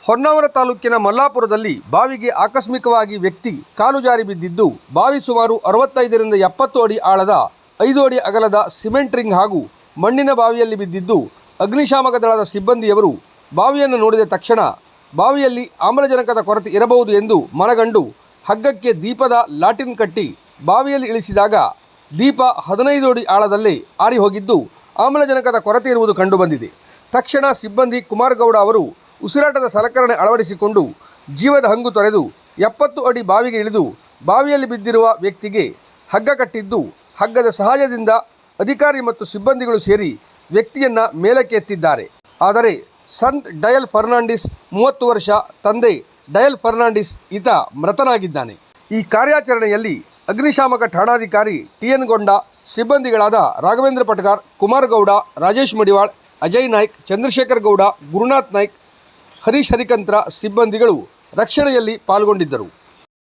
ಹೊನ್ನಾವರ ತಾಲೂಕಿನ ಮಲ್ಲಾಪುರದಲ್ಲಿ ಬಾವಿಗೆ ಆಕಸ್ಮಿಕವಾಗಿ ವ್ಯಕ್ತಿ ಕಾಲು ಜಾರಿ ಬಿದ್ದಿದ್ದು, ಬಾವಿ ಸುಮಾರು 65ರಿಂದ 70 ಅಡಿ ಆಳದ 5 ಅಡಿ ಅಗಲದ ಸಿಮೆಂಟ್ ರಿಂಗ್ ಹಾಗೂ ಮಣ್ಣಿನ ಬಾವಿಯಲ್ಲಿ ಬಿದ್ದಿದ್ದು, ಅಗ್ನಿಶಾಮಕ ದಳದ ಸಿಬ್ಬಂದಿಯವರು ಬಾವಿಯನ್ನು ನೋಡಿದ ತಕ್ಷಣ ಬಾವಿಯಲ್ಲಿ ಆಮ್ಲಜನಕದ ಕೊರತೆ ಇರಬಹುದು ಎಂದು ಮನಗಂಡು ಹಗ್ಗಕ್ಕೆ ದೀಪದ ಲಾಟಿನ್ ಕಟ್ಟಿ ಬಾವಿಯಲ್ಲಿ ಇಳಿಸಿದಾಗ ದೀಪ 15 ಅಡಿ ಆಳದಲ್ಲೇ ಆರಿ ಹೋಗಿದ್ದು, ಆಮ್ಲಜನಕದ ಕೊರತೆ ಇರುವುದು ಕಂಡುಬಂದಿದೆ. ತಕ್ಷಣ ಸಿಬ್ಬಂದಿ ಕುಮಾರಗೌಡ ಅವರು ಉಸಿರಾಟದ ಸಲಕರಣೆ ಅಳವಡಿಸಿಕೊಂಡು ಜೀವದ ಹಂಗು ತೊರೆದು 70 ಅಡಿ ಬಾವಿಗೆ ಇಳಿದು ಬಾವಿಯಲ್ಲಿ ಬಿದ್ದಿರುವ ವ್ಯಕ್ತಿಗೆ ಹಗ್ಗ ಕಟ್ಟಿದ್ದು, ಹಗ್ಗದ ಸಹಾಯದಿಂದ ಅಧಿಕಾರಿ ಮತ್ತು ಸಿಬ್ಬಂದಿಗಳು ಸೇರಿ ವ್ಯಕ್ತಿಯನ್ನು ಮೇಲಕ್ಕೆ ಎತ್ತಿದ್ದಾರೆ. ಆದರೆ ಸಂತ್ ಡಯಲ್ ಫರ್ನಾಂಡಿಸ್ 30 ವರ್ಷ, ತಂದೆ ಡಯಲ್ ಫರ್ನಾಂಡಿಸ್ ಈತ ಮೃತನಾಗಿದ್ದಾನೆ. ಈ ಕಾರ್ಯಾಚರಣೆಯಲ್ಲಿ ಅಗ್ನಿಶಾಮಕ ಠಾಣಾಧಿಕಾರಿ TN ಗೊಂಡ, ಸಿಬ್ಬಂದಿಗಳಾದ ರಾಘವೇಂದ್ರ ಪಟ್ಕಾರ್, ಕುಮಾರಗೌಡ, ರಾಜೇಶ್ ಮಡಿವಾಳ್, ಅಜಯ್ ನಾಯ್ಕ್, ಚಂದ್ರಶೇಖರ್ ಗೌಡ, ಗುರುನಾಥ್ ನಾಯ್ಕ್, ಹರೀಶ್ ಹರಿಕಂತ್ರ ಸಿಬ್ಬಂದಿಗಳು ರಕ್ಷಣೆಯಲ್ಲಿ ಪಾಲ್ಗೊಂಡಿದ್ದರು.